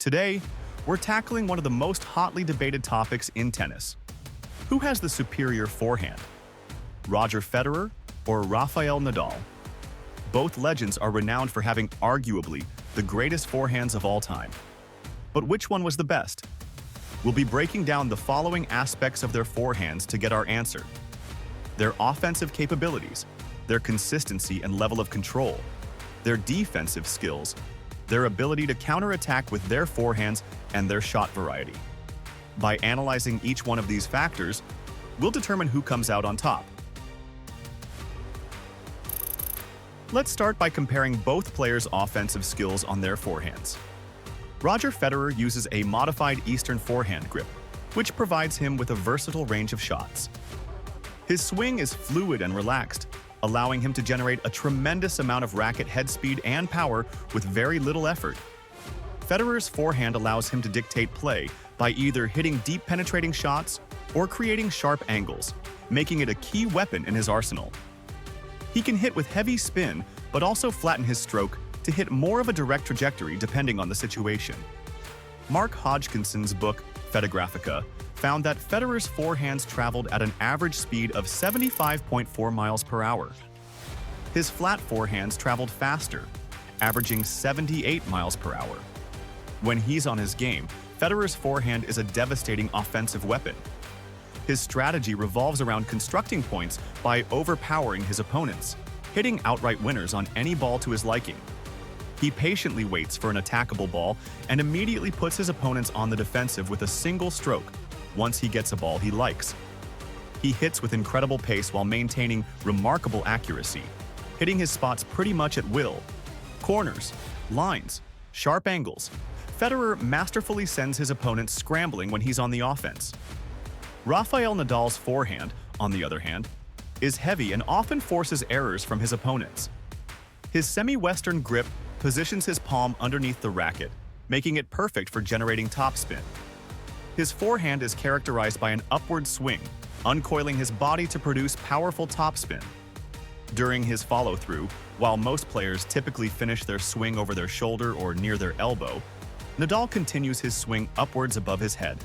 Today, we're tackling one of the most hotly debated topics in tennis. Who has the superior forehand? Roger Federer or Rafael Nadal? Both legends are renowned for having arguably the greatest forehands of all time. But which one was the best? We'll be breaking down the following aspects of their forehands to get our answer: their offensive capabilities, their consistency and level of control, their defensive skills, their ability to counterattack with their forehands, and their shot variety. By analyzing each one of these factors, we'll determine who comes out on top. Let's start by comparing both players' offensive skills on their forehands. Roger Federer uses a modified Eastern forehand grip, which provides him with a versatile range of shots. His swing is fluid and relaxed, allowing him to generate a tremendous amount of racket head speed and power with very little effort. Federer's forehand allows him to dictate play by either hitting deep penetrating shots or creating sharp angles, making it a key weapon in his arsenal. He can hit with heavy spin, but also flatten his stroke to hit more of a direct trajectory depending on the situation. Mark Hodgkinson's book, Federgraphica, found that Federer's forehands traveled at an average speed of 75.4 miles per hour. His flat forehands traveled faster, averaging 78 miles per hour. When he's on his game, Federer's forehand is a devastating offensive weapon. His strategy revolves around constructing points by overpowering his opponents, hitting outright winners on any ball to his liking. He patiently waits for an attackable ball and immediately puts his opponents on the defensive with a single stroke once he gets a ball he likes. He hits with incredible pace while maintaining remarkable accuracy, hitting his spots pretty much at will. Corners, lines, sharp angles. Federer masterfully sends his opponents scrambling when he's on the offense. Rafael Nadal's forehand, on the other hand, is heavy and often forces errors from his opponents. His semi-western grip positions his palm underneath the racket, making it perfect for generating topspin. His forehand is characterized by an upward swing, uncoiling his body to produce powerful topspin. During his follow-through, while most players typically finish their swing over their shoulder or near their elbow, Nadal continues his swing upwards above his head.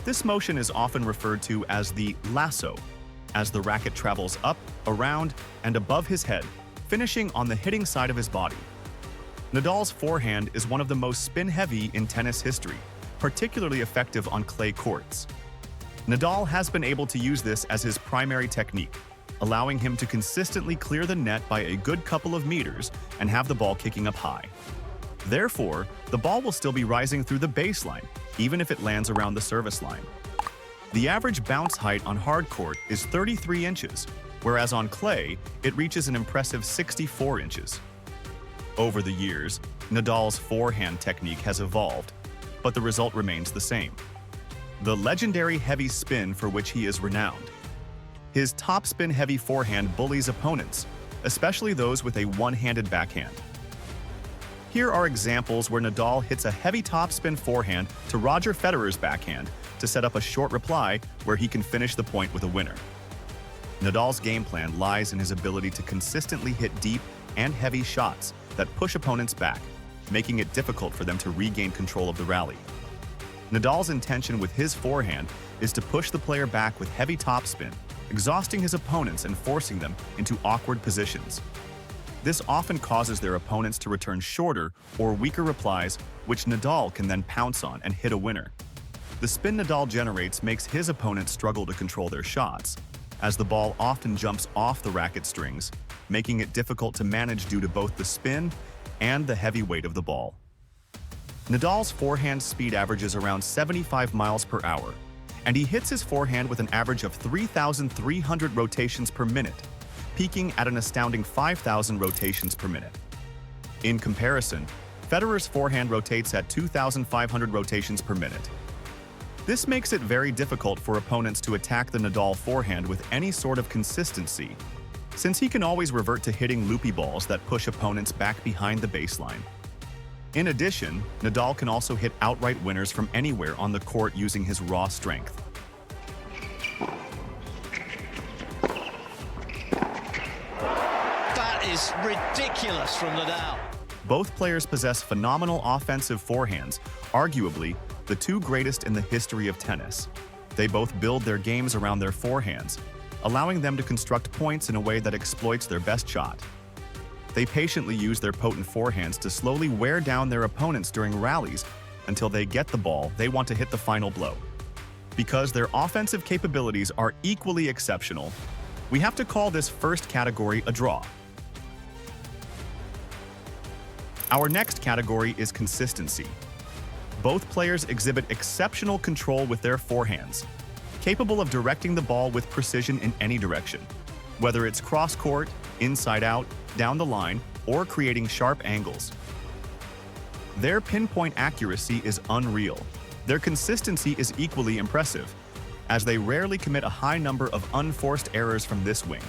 This motion is often referred to as the lasso, as the racket travels up, around, and above his head, finishing on the hitting side of his body. Nadal's forehand is one of the most spin-heavy in tennis history, particularly effective on clay courts. Nadal has been able to use this as his primary technique, allowing him to consistently clear the net by a good couple of meters and have the ball kicking up high. Therefore, the ball will still be rising through the baseline, even if it lands around the service line. The average bounce height on hard court is 33 inches, whereas on clay, it reaches an impressive 64 inches. Over the years, Nadal's forehand technique has evolved, but the result remains the same: the legendary heavy spin for which he is renowned. His topspin heavy forehand bullies opponents, especially those with a one-handed backhand. Here are examples where Nadal hits a heavy topspin forehand to Roger Federer's backhand to set up a short reply where he can finish the point with a winner. Nadal's game plan lies in his ability to consistently hit deep and heavy shots that push opponents back, making it difficult for them to regain control of the rally. Nadal's intention with his forehand is to push the player back with heavy topspin, exhausting his opponents and forcing them into awkward positions. This often causes their opponents to return shorter or weaker replies, which Nadal can then pounce on and hit a winner. The spin Nadal generates makes his opponents struggle to control their shots, as the ball often jumps off the racket strings, making it difficult to manage due to both the spin and the heavy weight of the ball. Nadal's forehand speed averages around 75 miles per hour, and he hits his forehand with an average of 3,300 rotations per minute, peaking at an astounding 5,000 rotations per minute. In comparison, Federer's forehand rotates at 2,500 rotations per minute. This makes it very difficult for opponents to attack the Nadal forehand with any sort of consistency, since he can always revert to hitting loopy balls that push opponents back behind the baseline. In addition, Nadal can also hit outright winners from anywhere on the court using his raw strength. That is ridiculous from Nadal. Both players possess phenomenal offensive forehands, arguably the two greatest in the history of tennis. They both build their games around their forehands, allowing them to construct points in a way that exploits their best shot. They patiently use their potent forehands to slowly wear down their opponents during rallies until they get the ball they want to hit the final blow. Because their offensive capabilities are equally exceptional, we have to call this first category a draw. Our next category is consistency. Both players exhibit exceptional control with their forehands, capable of directing the ball with precision in any direction, whether it's cross-court, inside-out, down the line, or creating sharp angles. Their pinpoint accuracy is unreal. Their consistency is equally impressive, as they rarely commit a high number of unforced errors from this wing.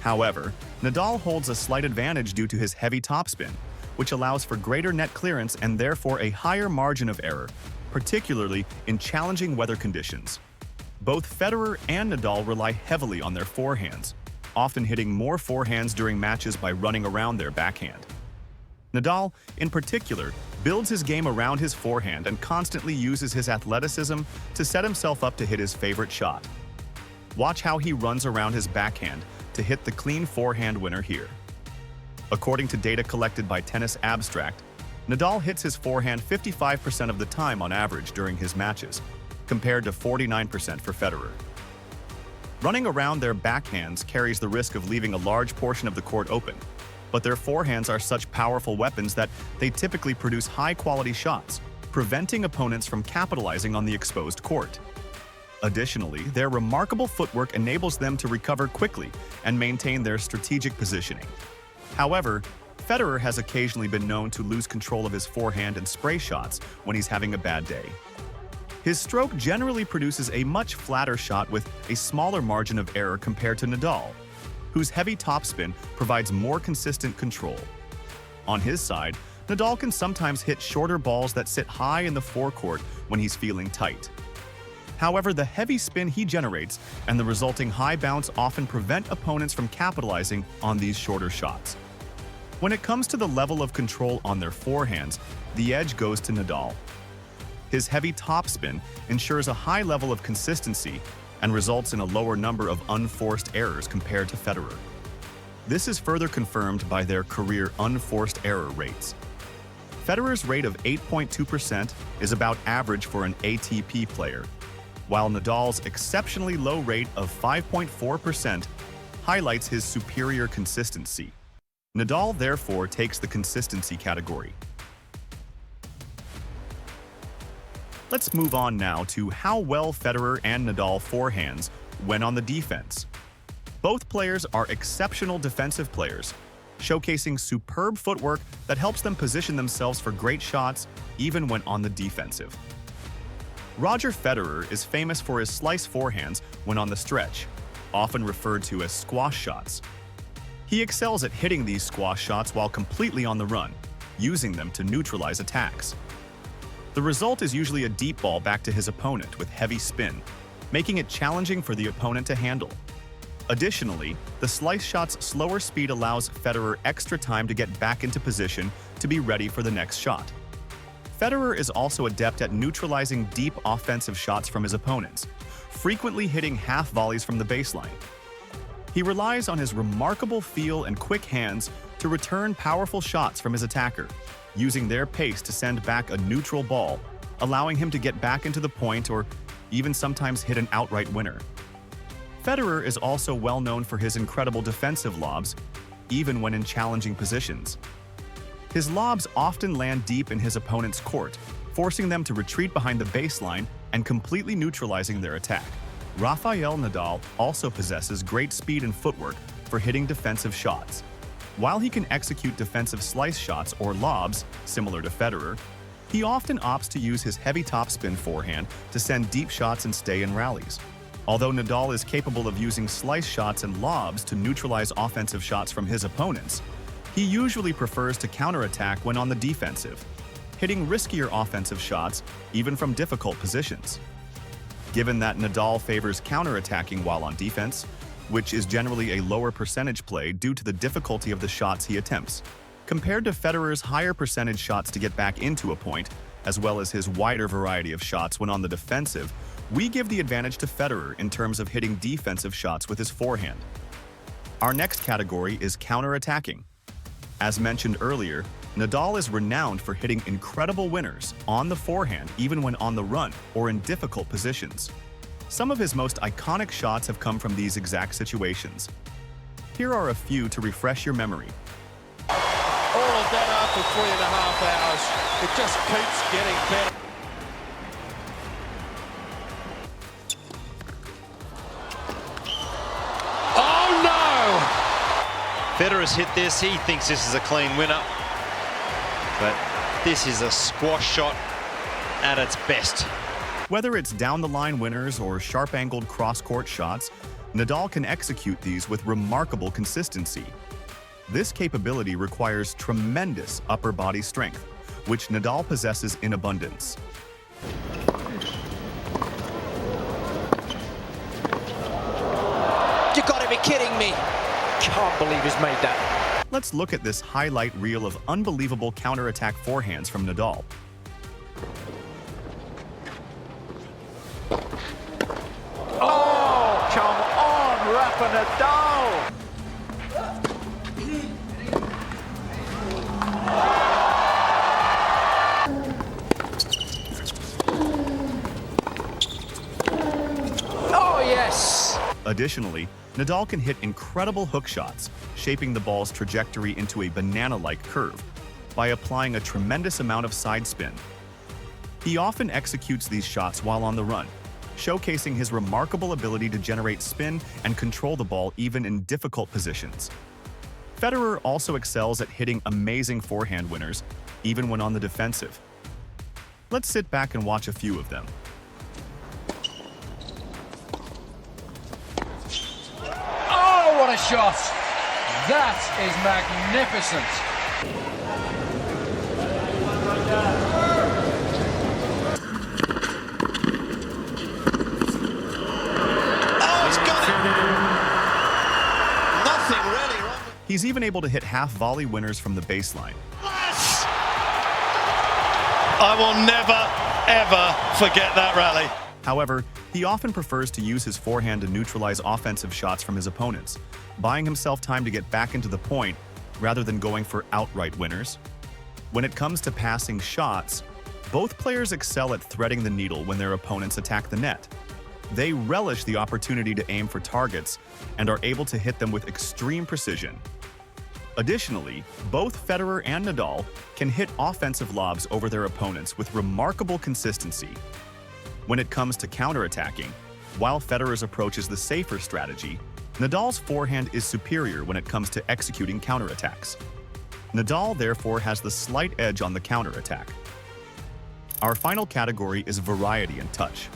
However, Nadal holds a slight advantage due to his heavy topspin, which allows for greater net clearance and therefore a higher margin of error, particularly in challenging weather conditions. Both Federer and Nadal rely heavily on their forehands, often hitting more forehands during matches by running around their backhand. Nadal, in particular, builds his game around his forehand and constantly uses his athleticism to set himself up to hit his favorite shot. Watch how he runs around his backhand to hit the clean forehand winner here. According to data collected by Tennis Abstract, Nadal hits his forehand 55% of the time on average during his matches, compared to 49% for Federer. Running around their backhands carries the risk of leaving a large portion of the court open, but their forehands are such powerful weapons that they typically produce high-quality shots, preventing opponents from capitalizing on the exposed court. Additionally, their remarkable footwork enables them to recover quickly and maintain their strategic positioning. However, Federer has occasionally been known to lose control of his forehand and spray shots when he's having a bad day. His stroke generally produces a much flatter shot with a smaller margin of error compared to Nadal, whose heavy topspin provides more consistent control. On his side, Nadal can sometimes hit shorter balls that sit high in the forecourt when he's feeling tight. However, the heavy spin he generates and the resulting high bounce often prevent opponents from capitalizing on these shorter shots. When it comes to the level of control on their forehands, the edge goes to Nadal. His heavy topspin ensures a high level of consistency and results in a lower number of unforced errors compared to Federer. This is further confirmed by their career unforced error rates. Federer's rate of 8.2% is about average for an ATP player, while Nadal's exceptionally low rate of 5.4% highlights his superior consistency. Nadal therefore takes the consistency category. Let's move on now to how well Federer and Nadal forehands when on the defense. Both players are exceptional defensive players, showcasing superb footwork that helps them position themselves for great shots even when on the defensive. Roger Federer is famous for his slice forehands when on the stretch, often referred to as squash shots. He excels at hitting these squash shots while completely on the run, using them to neutralize attacks. The result is usually a deep ball back to his opponent with heavy spin, making it challenging for the opponent to handle. Additionally, the slice shot's slower speed allows Federer extra time to get back into position to be ready for the next shot. Federer is also adept at neutralizing deep offensive shots from his opponents, frequently hitting half volleys from the baseline. He relies on his remarkable feel and quick hands to return powerful shots from his attacker, using their pace to send back a neutral ball, allowing him to get back into the point or even sometimes hit an outright winner. Federer is also well known for his incredible defensive lobs, even when in challenging positions. His lobs often land deep in his opponent's court, forcing them to retreat behind the baseline and completely neutralizing their attack. Rafael Nadal also possesses great speed and footwork for hitting defensive shots. While he can execute defensive slice shots or lobs, similar to Federer, he often opts to use his heavy topspin forehand to send deep shots and stay in rallies. Although Nadal is capable of using slice shots and lobs to neutralize offensive shots from his opponents, he usually prefers to counterattack when on the defensive, hitting riskier offensive shots even from difficult positions. Given that Nadal favors counterattacking while on defense, which is generally a lower percentage play due to the difficulty of the shots he attempts, Compared to Federer's higher percentage shots to get back into a point, as well as his wider variety of shots when on the defensive, we give the advantage to Federer in terms of hitting defensive shots with his forehand. Our next category is counterattacking. As mentioned earlier, Nadal is renowned for hitting incredible winners on the forehand even when on the run or in difficult positions. Some of his most iconic shots have come from these exact situations. Here are a few to refresh your memory. All of that after 3.5 hours. It just keeps getting better. Oh no! Federer's hit this. He thinks this is a clean winner. But this is a squash shot at its best. Whether it's down-the-line winners or sharp-angled cross-court shots, Nadal can execute these with remarkable consistency. This capability requires tremendous upper body strength, which Nadal possesses in abundance. You gotta be kidding me! Can't believe he's made that. Let's look at this highlight reel of unbelievable counterattack forehands from Nadal. Oh, come on, Rafa Nadal! Oh, yes! Additionally, Nadal can hit incredible hook shots, shaping the ball's trajectory into a banana-like curve by applying a tremendous amount of side spin. He often executes these shots while on the run, showcasing his remarkable ability to generate spin and control the ball even in difficult positions. Federer also excels at hitting amazing forehand winners, even when on the defensive. Let's sit back and watch a few of them. Oh, what a shot! That is magnificent! He's even able to hit half-volley winners from the baseline. I will never, ever forget that rally. However, he often prefers to use his forehand to neutralize offensive shots from his opponents, buying himself time to get back into the point rather than going for outright winners. When it comes to passing shots, both players excel at threading the needle when their opponents attack the net. They relish the opportunity to aim for targets and are able to hit them with extreme precision. Additionally, both Federer and Nadal can hit offensive lobs over their opponents with remarkable consistency. When it comes to counterattacking, while Federer's approach is the safer strategy, Nadal's forehand is superior when it comes to executing counterattacks. Nadal therefore has the slight edge on the counterattack. Our final category is variety and touch.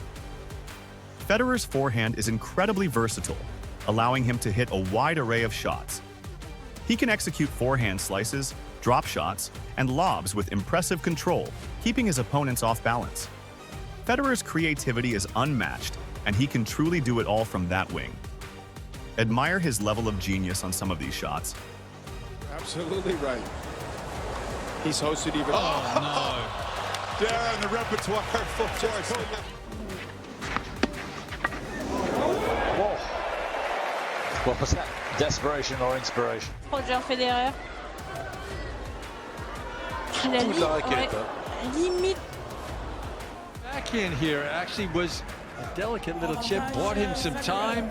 Federer's forehand is incredibly versatile, allowing him to hit a wide array of shots. He can execute forehand slices, drop shots, and lobs with impressive control, keeping his opponents off balance. Federer's creativity is unmatched, and he can truly do it all from that wing. Admire his level of genius on some of these shots. Absolutely right. He's hosted even... Oh, no. There in the repertoire for choice. What was that? Desperation or inspiration? Roger Federer. La Would like ouais, it, but... limite. Back in here actually was a delicate little chip, bought him some time.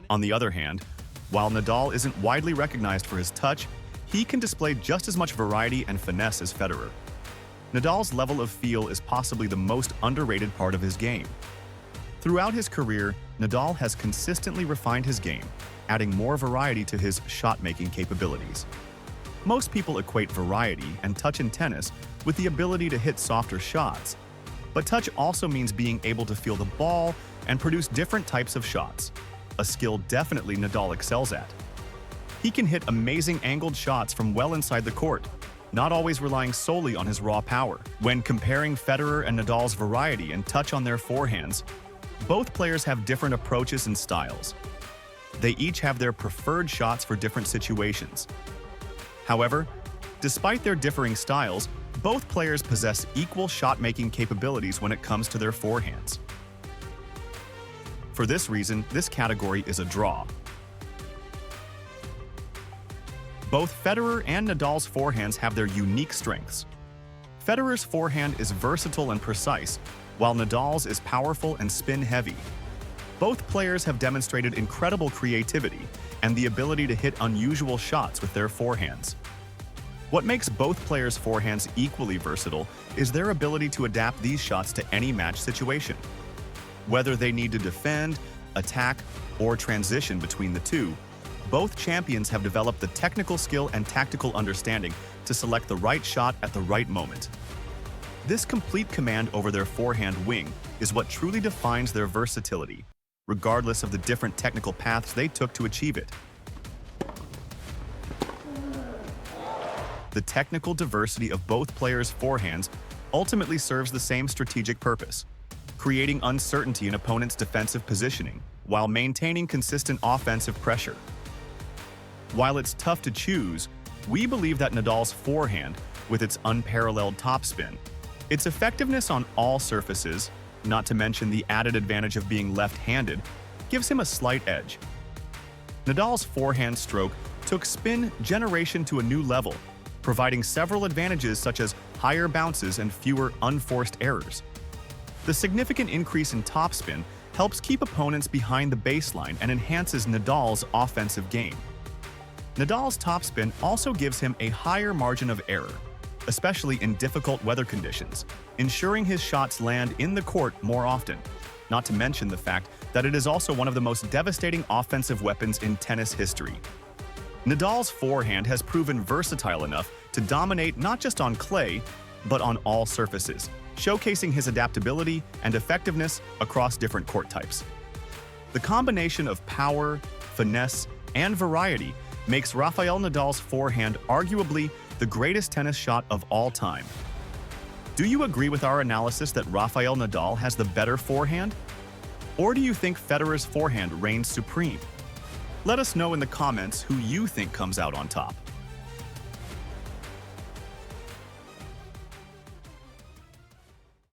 On the other hand, while Nadal isn't widely recognized for his touch, he can display just as much variety and finesse as Federer. Nadal's level of feel is possibly the most underrated part of his game. Throughout his career, Nadal has consistently refined his game, adding more variety to his shot-making capabilities. Most people equate variety and touch in tennis with the ability to hit softer shots, but touch also means being able to feel the ball and produce different types of shots, a skill definitely Nadal excels at. He can hit amazing angled shots from well inside the court, not always relying solely on his raw power. When comparing Federer and Nadal's variety and touch on their forehands, both players have different approaches and styles. They each have their preferred shots for different situations. However, despite their differing styles, both players possess equal shot-making capabilities when it comes to their forehands. For this reason, this category is a draw. Both Federer and Nadal's forehands have their unique strengths. Federer's forehand is versatile and precise, while Nadal's is powerful and spin-heavy. Both players have demonstrated incredible creativity and the ability to hit unusual shots with their forehands. What makes both players' forehands equally versatile is their ability to adapt these shots to any match situation. Whether they need to defend, attack, or transition between the two, both champions have developed the technical skill and tactical understanding to select the right shot at the right moment. This complete command over their forehand wing is what truly defines their versatility, regardless of the different technical paths they took to achieve it. The technical diversity of both players' forehands ultimately serves the same strategic purpose, creating uncertainty in opponents' defensive positioning while maintaining consistent offensive pressure. While it's tough to choose, we believe that Nadal's forehand, with its unparalleled topspin, its effectiveness on all surfaces, not to mention the added advantage of being left-handed, gives him a slight edge. Nadal's forehand stroke took spin generation to a new level, providing several advantages such as higher bounces and fewer unforced errors. The significant increase in topspin helps keep opponents behind the baseline and enhances Nadal's offensive game. Nadal's topspin also gives him a higher margin of error, especially in difficult weather conditions, ensuring his shots land in the court more often, not to mention the fact that it is also one of the most devastating offensive weapons in tennis history. Nadal's forehand has proven versatile enough to dominate not just on clay, but on all surfaces, showcasing his adaptability and effectiveness across different court types. The combination of power, finesse, and variety makes Rafael Nadal's forehand arguably the greatest tennis shot of all time. Do you agree with our analysis that Rafael Nadal has the better forehand? Or do you think Federer's forehand reigns supreme? Let us know in the comments who you think comes out on top.